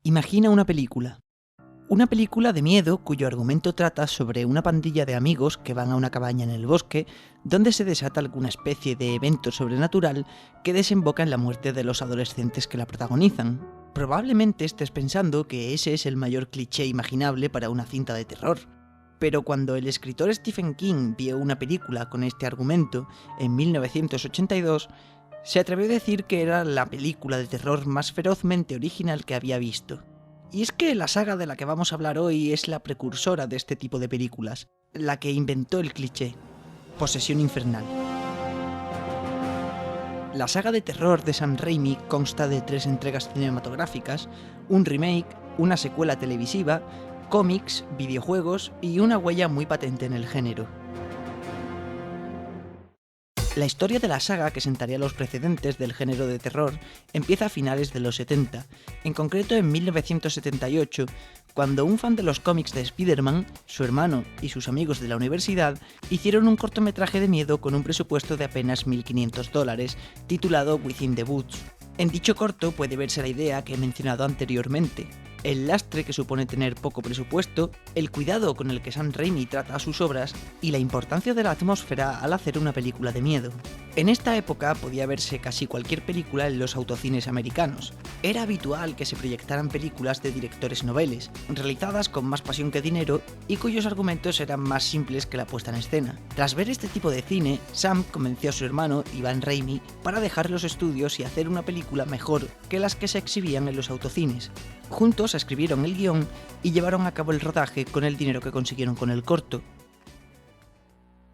Imagina una película. Una película de miedo cuyo argumento trata sobre una pandilla de amigos que van a una cabaña en el bosque donde se desata alguna especie de evento sobrenatural que desemboca en la muerte de los adolescentes que la protagonizan. Probablemente estés pensando que ese es el mayor cliché imaginable para una cinta de terror. Pero cuando el escritor Stephen King vio una película con este argumento en 1982, se atrevió a decir que era la película de terror más ferozmente original que había visto. Y es que la saga de la que vamos a hablar hoy es la precursora de este tipo de películas, la que inventó el cliché: Posesión Infernal. La saga de terror de Sam Raimi consta de 3 entregas cinematográficas, un remake, una secuela televisiva, cómics, videojuegos y una huella muy patente en el género. La historia de la saga, que sentaría los precedentes del género de terror, empieza a finales de los 70, en concreto en 1978, cuando un fan de los cómics de Spider-Man, su hermano y sus amigos de la universidad hicieron un cortometraje de miedo con un presupuesto de apenas $1.500, titulado Within the Woods. En dicho corto puede verse la idea que he mencionado anteriormente: el lastre que supone tener poco presupuesto, el cuidado con el que Sam Raimi trata a sus obras y la importancia de la atmósfera al hacer una película de miedo. En esta época podía verse casi cualquier película en los autocines americanos. Era habitual que se proyectaran películas de directores noveles, realizadas con más pasión que dinero y cuyos argumentos eran más simples que la puesta en escena. Tras ver este tipo de cine, Sam convenció a su hermano, Ivan Raimi, para dejar los estudios y hacer una película mejor que las que se exhibían en los autocines. Juntos escribieron el guión y llevaron a cabo el rodaje con el dinero que consiguieron con el corto.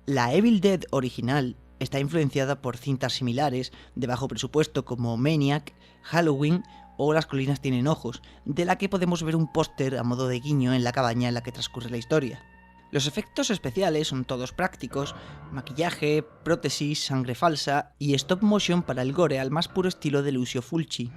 La Evil Dead original está influenciada por cintas similares de bajo presupuesto como Maniac, Halloween o Las colinas tienen ojos, de la que podemos ver un póster a modo de guiño en la cabaña en la que transcurre la historia. Los efectos especiales son todos prácticos: maquillaje, prótesis, sangre falsa y stop motion para el gore al más puro estilo de Lucio Fulci.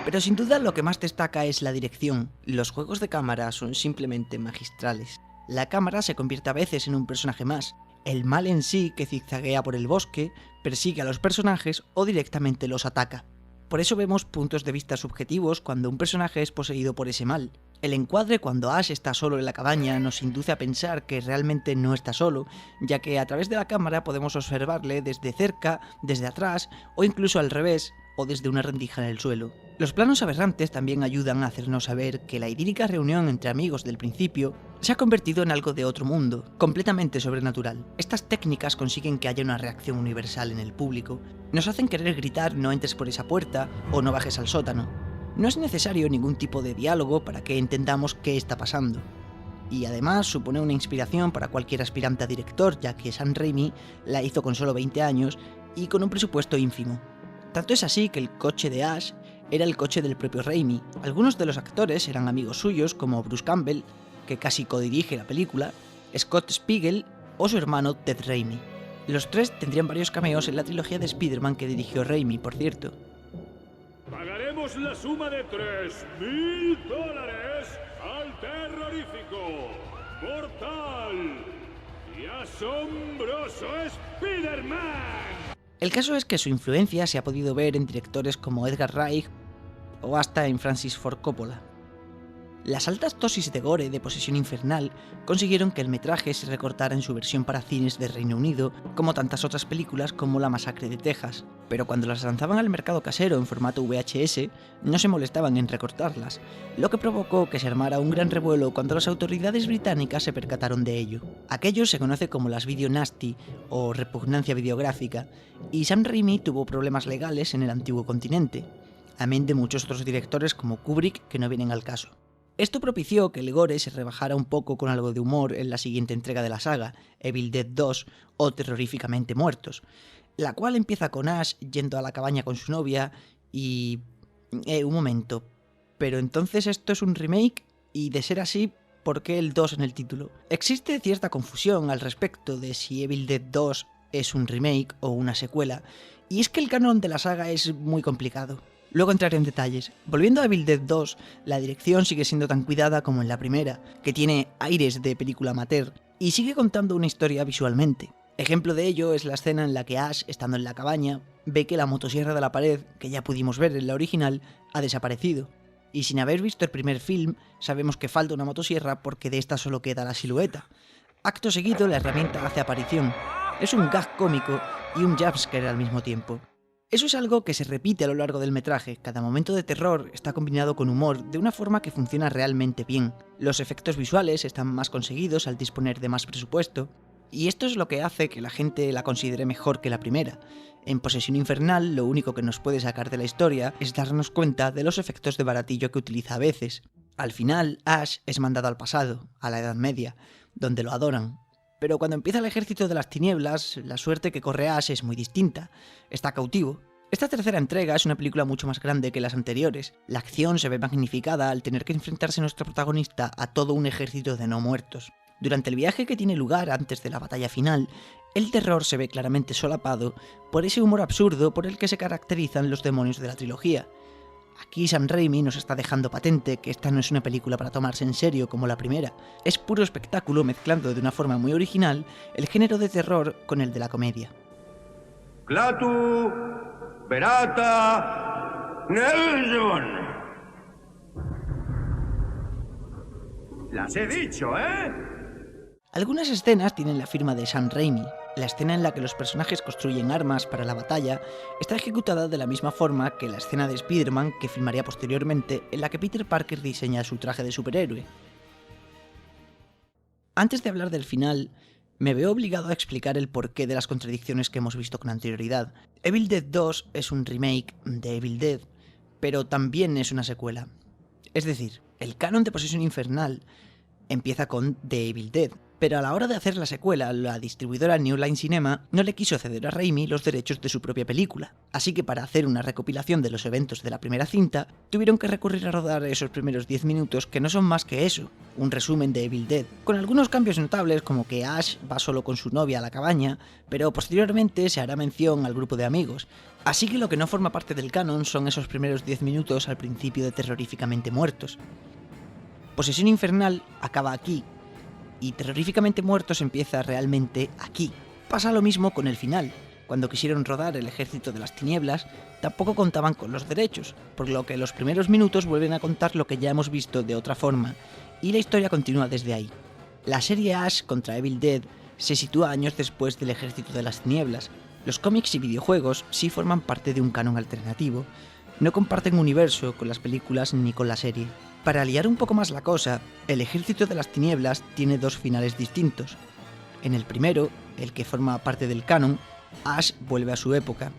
Pero sin duda lo que más destaca es la dirección. Los juegos de cámara son simplemente magistrales. La cámara se convierte a veces en un personaje más. El mal en sí, que zigzaguea por el bosque, persigue a los personajes o directamente los ataca. Por eso vemos puntos de vista subjetivos cuando un personaje es poseído por ese mal. El encuadre cuando Ash está solo en la cabaña nos induce a pensar que realmente no está solo, ya que a través de la cámara podemos observarle desde cerca, desde atrás o incluso al revés, o desde una rendija en el suelo. Los planos aberrantes también ayudan a hacernos saber que la idílica reunión entre amigos del principio se ha convertido en algo de otro mundo, completamente sobrenatural. Estas técnicas consiguen que haya una reacción universal en el público. Nos hacen querer gritar "no entres por esa puerta" o "no bajes al sótano". No es necesario ningún tipo de diálogo para que entendamos qué está pasando. Y además supone una inspiración para cualquier aspirante a director, ya que Sam Raimi la hizo con solo 20 años y con un presupuesto ínfimo. Tanto es así que el coche de Ash era el coche del propio Raimi. Algunos de los actores eran amigos suyos, como Bruce Campbell, que casi codirige la película, Scott Spiegel o su hermano Ted Raimi. Los 3 tendrían varios cameos en la trilogía de Spider-Man que dirigió Raimi, por cierto. Pagaremos la suma de $3.000 al terrorífico, mortal y asombroso Spider-Man. El caso es que su influencia se ha podido ver en directores como Edgar Wright o hasta en Francis Ford Coppola. Las altas dosis de gore de Posesión Infernal consiguieron que el metraje se recortara en su versión para cines de Reino Unido, como tantas otras películas como La Masacre de Texas, pero cuando las lanzaban al mercado casero en formato VHS, no se molestaban en recortarlas, lo que provocó que se armara un gran revuelo cuando las autoridades británicas se percataron de ello. Aquello se conoce como las video nasty o repugnancia videográfica, y Sam Raimi tuvo problemas legales en el antiguo continente, amén de muchos otros directores como Kubrick que no vienen al caso. Esto propició que el gore se rebajara un poco con algo de humor en la siguiente entrega de la saga, Evil Dead 2 o Terroríficamente Muertos, la cual empieza con Ash yendo a la cabaña con su novia y... un momento, pero entonces esto es un remake, y de ser así, ¿por qué el 2 en el título? Existe cierta confusión al respecto de si Evil Dead 2 es un remake o una secuela, y es que el canon de la saga es muy complicado. Luego entraré en detalles. Volviendo a Evil Dead 2, la dirección sigue siendo tan cuidada como en la primera, que tiene aires de película amateur, y sigue contando una historia visualmente. Ejemplo de ello es la escena en la que Ash, estando en la cabaña, ve que la motosierra de la pared, que ya pudimos ver en la original, ha desaparecido. Y sin haber visto el primer film, sabemos que falta una motosierra porque de esta solo queda la silueta. Acto seguido, la herramienta hace aparición. Es un gag cómico y un jumpscare al mismo tiempo. Eso es algo que se repite a lo largo del metraje. Cada momento de terror está combinado con humor de una forma que funciona realmente bien. Los efectos visuales están más conseguidos al disponer de más presupuesto, y esto es lo que hace que la gente la considere mejor que la primera. En Posesión Infernal, lo único que nos puede sacar de la historia es darnos cuenta de los efectos de baratillo que utiliza a veces. Al final, Ash es mandado al pasado, a la Edad Media, donde lo adoran. Pero cuando empieza el Ejército de las Tinieblas, la suerte que corre Ash es muy distinta. Está cautivo. Esta tercera entrega es una película mucho más grande que las anteriores. La acción se ve magnificada al tener que enfrentarse nuestro protagonista a todo un ejército de no muertos. Durante el viaje que tiene lugar antes de la batalla final, el terror se ve claramente solapado por ese humor absurdo por el que se caracterizan los demonios de la trilogía. Aquí Sam Raimi nos está dejando patente que esta no es una película para tomarse en serio como la primera, es puro espectáculo mezclando de una forma muy original el género de terror con el de la comedia. Klaatu, Berata, Nelson. Las he dicho, ¿eh? Algunas escenas tienen la firma de Sam Raimi. La escena en la que los personajes construyen armas para la batalla está ejecutada de la misma forma que la escena de Spider-Man que filmaría posteriormente, en la que Peter Parker diseña su traje de superhéroe. Antes de hablar del final, me veo obligado a explicar el porqué de las contradicciones que hemos visto con anterioridad. Evil Dead 2 es un remake de Evil Dead, pero también es una secuela. Es decir, el canon de Posesión Infernal empieza con The Evil Dead, pero a la hora de hacer la secuela, la distribuidora New Line Cinema no le quiso ceder a Raimi los derechos de su propia película, así que para hacer una recopilación de los eventos de la primera cinta, tuvieron que recurrir a rodar esos primeros 10 minutos que no son más que eso, un resumen de Evil Dead, con algunos cambios notables como que Ash va solo con su novia a la cabaña, pero posteriormente se hará mención al grupo de amigos, así que lo que no forma parte del canon son esos primeros 10 minutos al principio de Terroríficamente Muertos. Posesión Infernal acaba aquí, y Terroríficamente Muertos empieza realmente aquí. Pasa lo mismo con el final. Cuando quisieron rodar El Ejército de las Tinieblas, tampoco contaban con los derechos, por lo que los primeros minutos vuelven a contar lo que ya hemos visto de otra forma, y la historia continúa desde ahí. La serie Ash contra Evil Dead se sitúa años después del Ejército de las Tinieblas. Los cómics y videojuegos sí forman parte de un canon alternativo. No comparten universo con las películas ni con la serie. Para liar un poco más la cosa, El Ejército de las Tinieblas tiene dos finales distintos. En el primero, el que forma parte del canon, Ash vuelve a su época.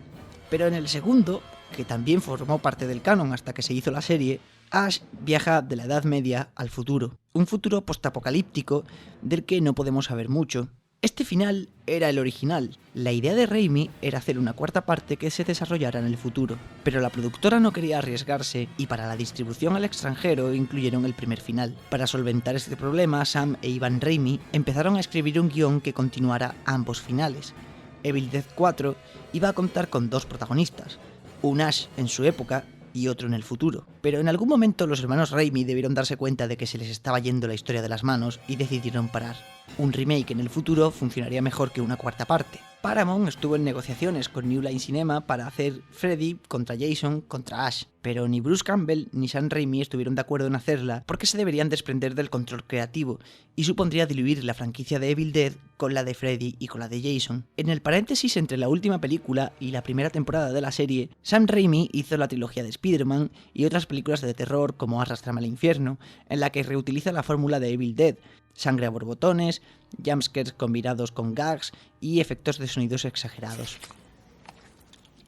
Pero en el segundo, que también formó parte del canon hasta que se hizo la serie, Ash viaja de la Edad Media al futuro. Un futuro postapocalíptico del que no podemos saber mucho. Este final era el original. La idea de Raimi era hacer una cuarta parte que se desarrollara en el futuro, pero la productora no quería arriesgarse y para la distribución al extranjero incluyeron el primer final. Para solventar este problema, Sam e Ivan Raimi empezaron a escribir un guión que continuara ambos finales. Evil Dead 4 iba a contar con dos protagonistas, un Ash en su época y otro en el futuro. Pero en algún momento los hermanos Raimi debieron darse cuenta de que se les estaba yendo la historia de las manos y decidieron parar. Un remake en el futuro funcionaría mejor que una cuarta parte. Paramount estuvo en negociaciones con New Line Cinema para hacer Freddy contra Jason contra Ash, pero ni Bruce Campbell ni Sam Raimi estuvieron de acuerdo en hacerla porque se deberían desprender del control creativo y supondría diluir la franquicia de Evil Dead con la de Freddy y con la de Jason. En el paréntesis entre la última película y la primera temporada de la serie, Sam Raimi hizo la trilogía de Spider-Man y otras películas de terror como Arrástrame al infierno, en la que reutiliza la fórmula de Evil Dead, sangre a borbotones, jumpscares combinados con gags y efectos de sonidos exagerados.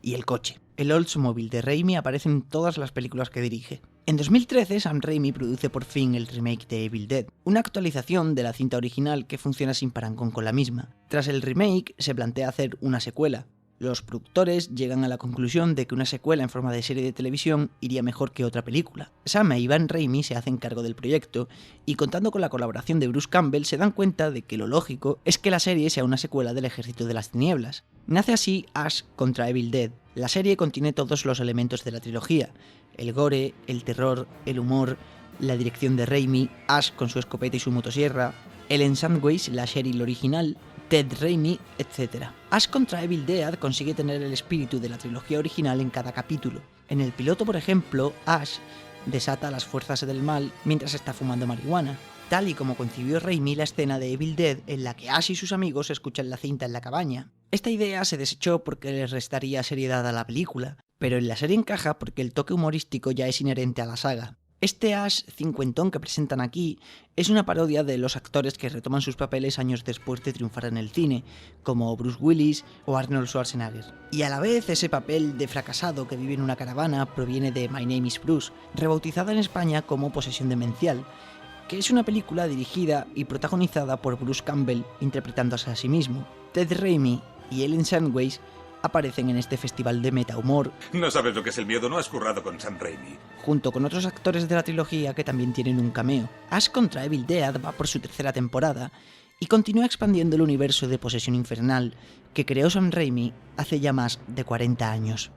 Y el coche. El Oldsmobile de Raimi aparece en todas las películas que dirige. En 2013, Sam Raimi produce por fin el remake de Evil Dead, una actualización de la cinta original que funciona sin parangón con la misma. Tras el remake, se plantea hacer una secuela. Los productores llegan a la conclusión de que una secuela en forma de serie de televisión iría mejor que otra película. Sam e Ivan Raimi se hacen cargo del proyecto y contando con la colaboración de Bruce Campbell se dan cuenta de que lo lógico es que la serie sea una secuela del Ejército de las Tinieblas. Nace así Ash contra Evil Dead. La serie contiene todos los elementos de la trilogía: el gore, el terror, el humor, la dirección de Raimi, Ash con su escopeta y su motosierra, el en Sandwich, la Cheryl original, Ted Raimi, etc. Ash contra Evil Dead consigue tener el espíritu de la trilogía original en cada capítulo. En el piloto, por ejemplo, Ash desata las fuerzas del mal mientras está fumando marihuana, tal y como concibió Raimi la escena de Evil Dead en la que Ash y sus amigos escuchan la cinta en la cabaña. Esta idea se desechó porque les restaría seriedad a la película, pero en la serie encaja porque el toque humorístico ya es inherente a la saga. Este Ash cincuentón que presentan aquí es una parodia de los actores que retoman sus papeles años después de triunfar en el cine, como Bruce Willis o Arnold Schwarzenegger. Y a la vez ese papel de fracasado que vive en una caravana proviene de My Name is Bruce, rebautizada en España como Posesión Demencial, que es una película dirigida y protagonizada por Bruce Campbell interpretándose a sí mismo. Ted Raimi y Ellen Sandweiss aparecen en este festival de metahumor. No sabes lo que es el miedo, no has currado con Sam Raimi. Junto con otros actores de la trilogía que también tienen un cameo. Ash contra Evil Dead va por su tercera temporada y continúa expandiendo el universo de Posesión Infernal que creó Sam Raimi hace ya más de 40 años.